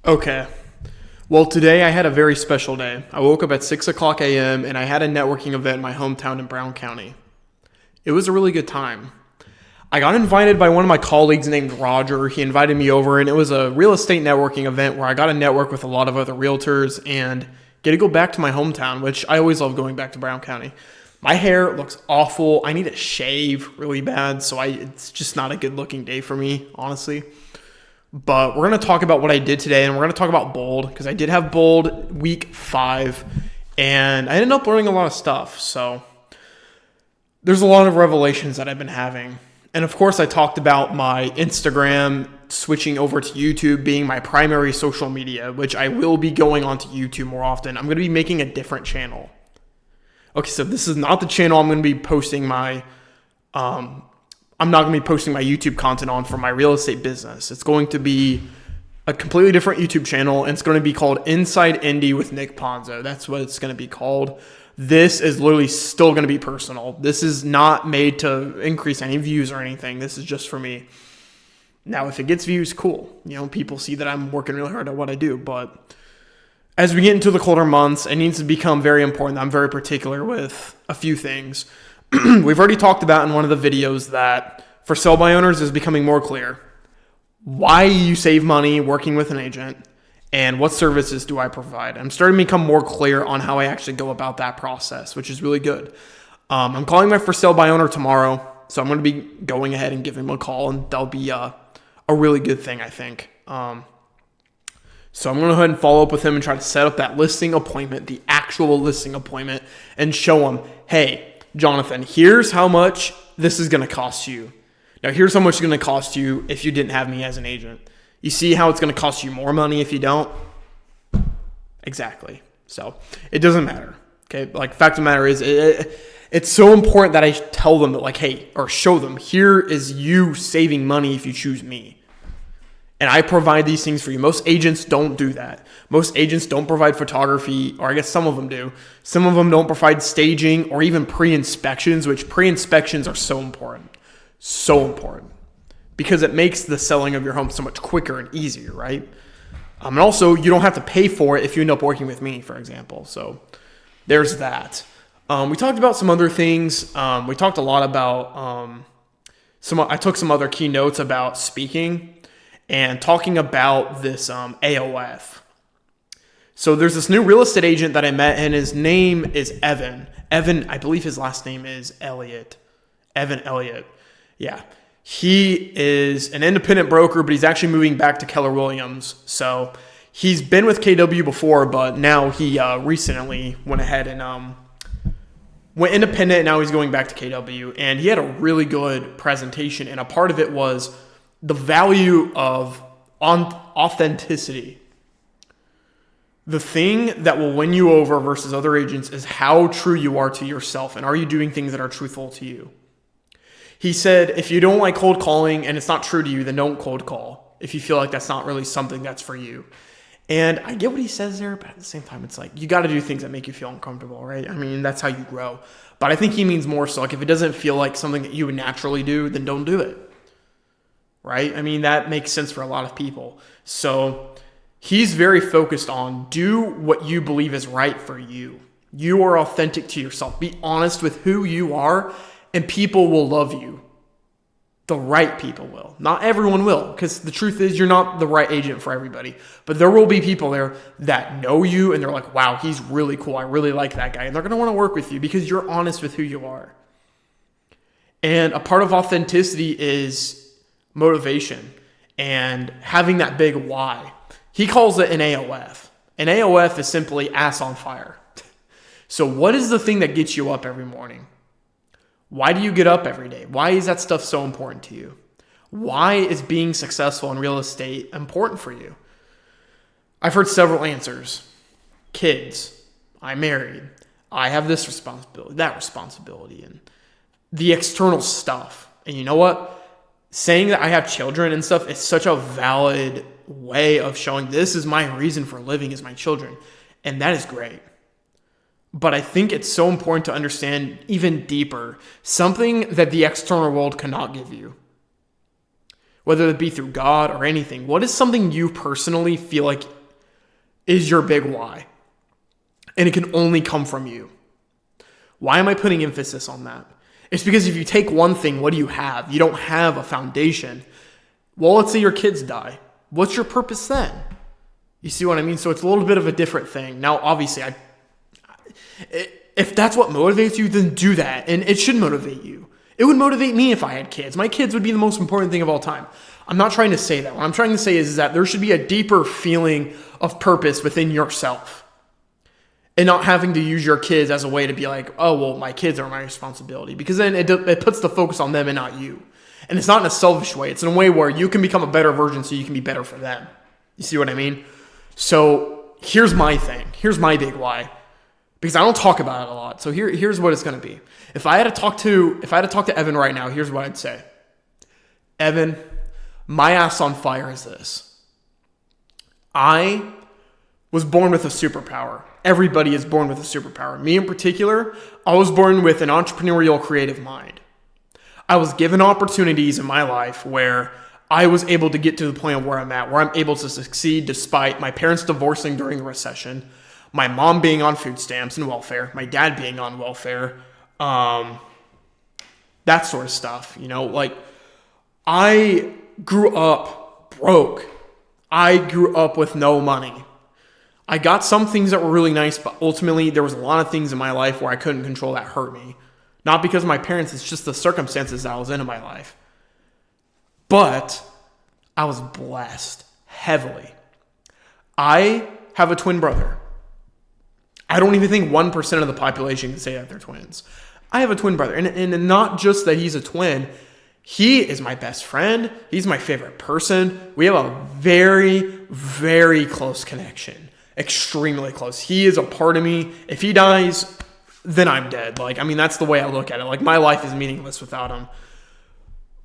Okay. Well, today I had a very special day. I woke up at 6 o'clock a.m. and I had a networking event in my hometown in Brown County. It was a really good time. I got invited by one of my colleagues named Roger. He invited me over, and it was a real estate networking event where I got to network with a lot of other realtors and get to go back to my hometown, which I always love going back to Brown County. My hair looks awful. I need to shave really bad, so it's just not a good looking day for me, honestly. But we're going to talk about what I did today, and we're going to talk about Bold, because I did have Bold week 5, and I ended up learning a lot of stuff. So there's a lot of revelations that I've been having. And of course, I talked about my Instagram switching over to YouTube being my primary social media, which I will be going on to YouTube more often. I'm going to be making a different channel. Okay, so this is not the channel I'm going to be posting my I'm not going to be posting my YouTube content on for my real estate business. It's going to be a completely different YouTube channel, and it's going to be called Inside Indie with Nick Ponzo. That's what it's going to be called. This is literally still going to be personal. This is not made to increase any views or anything. This is just for me. Now, if it gets views, cool. People see that I'm working really hard at what I do. But as we get into the colder months, it needs to become very important. I'm very particular with a few things. We've already talked about in one of the videos that for sell by owners is becoming more clear. Why you save money working with an agent and what services do I provide? I'm starting to become more clear on how I actually go about that process, which is really good. I'm calling my for sale by owner tomorrow, so I'm going to be going ahead and giving him a call, and that'll be a really good thing, I think. So I'm going to go ahead and follow up with him and try to set up that listing appointment, the actual listing appointment, and show him, hey, Jonathan, here's how much this is going to cost you. Now, here's how much it's going to cost you if you didn't have me as an agent. You see how it's going to cost you more money if you don't? Exactly. So it doesn't matter. Okay. Fact of the matter is, it's so important that I tell them that, hey, or show them, here is you saving money if you choose me. And I provide these things for you. Most agents don't do that. Most agents don't provide photography, or I guess some of them do. Some of them don't provide staging or even pre-inspections, which pre-inspections are so important. So important. Because it makes the selling of your home so much quicker and easier, right? And also, you don't have to pay for it if you end up working with me, for example. So there's that. We talked about some other things. We talked a lot about I took some other keynotes about speaking and talking about this AOF. So there's this new real estate agent that I met, and his name is Evan. Evan, I believe his last name is Elliott. Evan Elliott. Yeah. He is an independent broker, but he's actually moving back to Keller Williams. So he's been with KW before, but now he recently went ahead and went independent, and now he's going back to KW. And he had a really good presentation, and a part of it was the value of authenticity. The thing that will win you over versus other agents is how true you are to yourself, and are you doing things that are truthful to you? He said, if you don't like cold calling and it's not true to you, then don't cold call if you feel like that's not really something that's for you. And I get what he says there, but at the same time, it's you got to do things that make you feel uncomfortable, right? I mean, that's how you grow. But I think he means more so, if it doesn't feel like something that you would naturally do, then don't do it. Right? I mean, that makes sense for a lot of people. So he's very focused on do what you believe is right for you. You are authentic to yourself. Be honest with who you are, and people will love you. The right people will. Not everyone will, because the truth is you're not the right agent for everybody. But there will be people there that know you, and they're like, wow, he's really cool. I really like that guy. And they're going to want to work with you because you're honest with who you are. And a part of authenticity is motivation and having that big why. He calls it an AOF. An AOF is simply ass on fire. So what is the thing that gets you up every morning? Why do you get up every day? Why is that stuff so important to you? Why is being successful in real estate important for you? I've heard several answers. Kids. I'm married. I have this responsibility, that responsibility, and the external stuff. And you know what? Saying that I have children and stuff is such a valid way of showing this is my reason for living is my children. And that is great. But I think it's so important to understand even deeper something that the external world cannot give you. Whether it be through God or anything. What is something you personally feel like is your big why. And it can only come from you. Why am I putting emphasis on that? It's because if you take one thing, what do you have? You don't have a foundation. Well, let's say your kids die. What's your purpose then? You see what I mean? So it's a little bit of a different thing. Now, obviously, if that's what motivates you, then do that. And it should motivate you. It would motivate me if I had kids. My kids would be the most important thing of all time. I'm not trying to say that. What I'm trying to say is that there should be a deeper feeling of purpose within yourself. And not having to use your kids as a way to be like, oh, well, my kids are my responsibility. Because then it puts the focus on them and not you. And it's not in a selfish way. It's in a way where you can become a better version so you can be better for them. You see what I mean? So here's my thing. Here's my big why. Because I don't talk about it a lot. So here's what it's going to be. If I had to talk to Evan right now, here's what I'd say. Evan, my ass on fire is this. I was born with a superpower. Everybody is born with a superpower. Me in particular, I was born with an entrepreneurial creative mind. I was given opportunities in my life where I was able to get to the point where I'm at, where I'm able to succeed despite my parents divorcing during the recession, my mom being on food stamps and welfare, my dad being on welfare, that sort of stuff. Like I grew up broke. I grew up with no money. I got some things that were really nice, but ultimately there was a lot of things in my life where I couldn't control that hurt me. Not because of my parents, it's just the circumstances that I was in my life. But I was blessed heavily. I have a twin brother. I don't even think 1% of the population can say that they're twins. I have a twin brother. And not just that he's a twin. He is my best friend. He's my favorite person. We have a very, very close connection. Extremely close. He is a part of me. If he dies, then I'm dead. That's the way I look at it. My life is meaningless without him.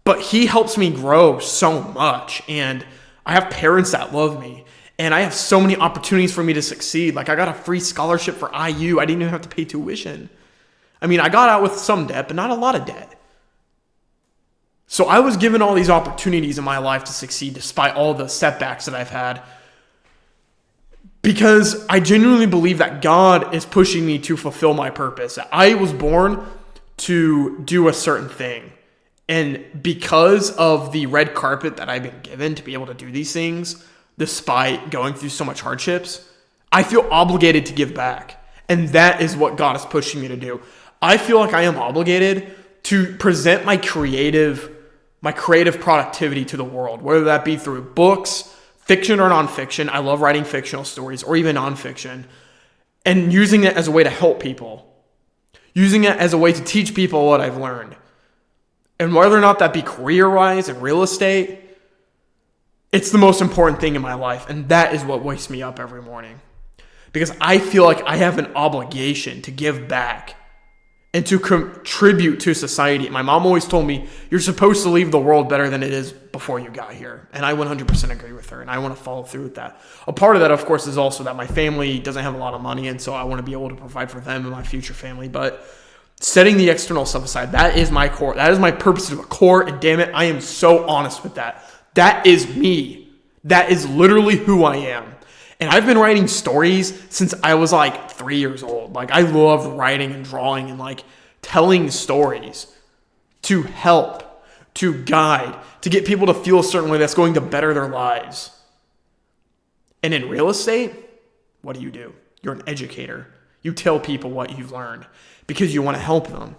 But he helps me grow so much. And I have parents that love me. And I have so many opportunities for me to succeed. I got a free scholarship for IU. I didn't even have to pay tuition. I got out with some debt, but not a lot of debt. So I was given all these opportunities in my life to succeed despite all the setbacks that I've had. Because I genuinely believe that God is pushing me to fulfill my purpose. I was born to do a certain thing. And because of the red carpet that I've been given to be able to do these things, despite going through so much hardships, I feel obligated to give back. And that is what God is pushing me to do. I feel like I am obligated to present my creative productivity to the world, whether that be through books, fiction or nonfiction. I love writing fictional stories or even nonfiction, and using it as a way to help people, using it as a way to teach people what I've learned. And whether or not that be career-wise in real estate, it's the most important thing in my life. And that is what wakes me up every morning, because I feel like I have an obligation to give back and to contribute to society. My mom always told me, you're supposed to leave the world better than it is before you got here. And I 100% agree with her, and I want to follow through with that. A part of that, of course, is also that my family doesn't have a lot of money, and so I want to be able to provide for them and my future family. But setting the external stuff aside, that is my core. That is my purpose to the core, and damn it, I am so honest with that. That is me. That is literally who I am. And I've been writing stories since I was 3 years old. I love writing and drawing and telling stories to help, to guide, to get people to feel a certain way that's going to better their lives. And in real estate, what do? You're an educator. You tell people what you've learned because you want to help them.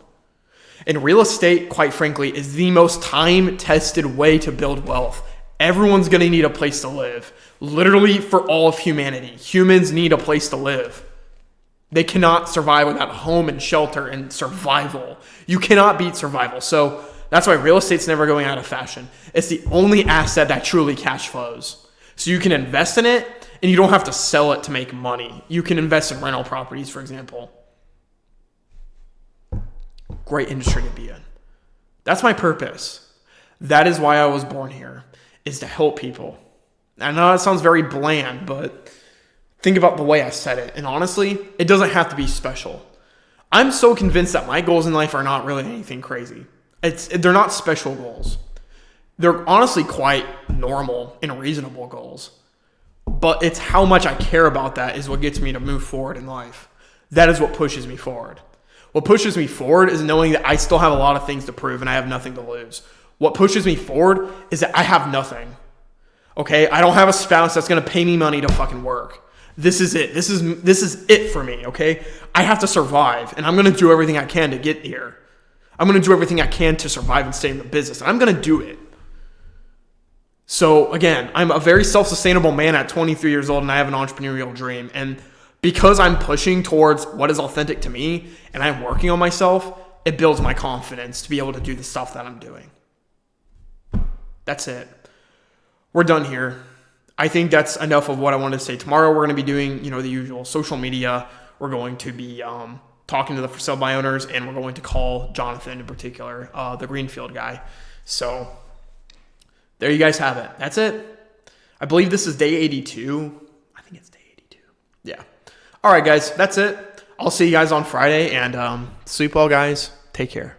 And real estate, quite frankly, is the most time-tested way to build wealth. Everyone's going to need a place to live. Literally for all of humanity. Humans need a place to live. They cannot survive without home and shelter and survival. You cannot beat survival. So that's why real estate's never going out of fashion. It's the only asset that truly cash flows. So you can invest in it and you don't have to sell it to make money. You can invest in rental properties, for example. Great industry to be in. That's my purpose. That is why I was born here, is to help people. I know that sounds very bland, but think about the way I said it. And honestly, it doesn't have to be special. I'm so convinced that my goals in life are not really anything crazy. They're not special goals. They're honestly quite normal and reasonable goals. But it's how much I care about that is what gets me to move forward in life. That is what pushes me forward. What pushes me forward is knowing that I still have a lot of things to prove and I have nothing to lose. What pushes me forward is that I have nothing. Okay? I don't have a spouse that's going to pay me money to fucking work. This is it. This is it for me, okay? I have to survive, and I'm going to do everything I can to get here. I'm going to do everything I can to survive and stay in the business, and I'm going to do it. So, again, I'm a very self-sustainable man at 23 years old, and I have an entrepreneurial dream. And because I'm pushing towards what is authentic to me, and I'm working on myself, it builds my confidence to be able to do the stuff that I'm doing. That's it. We're done here. I think that's enough of what I wanted to say. Tomorrow we're going to be doing, the usual social media. We're going to be talking to the for sale by owners, and we're going to call Jonathan in particular, the Greenfield guy. So there you guys have it. That's it. I believe this is day 82. I think it's day 82. Yeah. All right, guys. That's it. I'll see you guys on Friday, and sleep well, guys. Take care.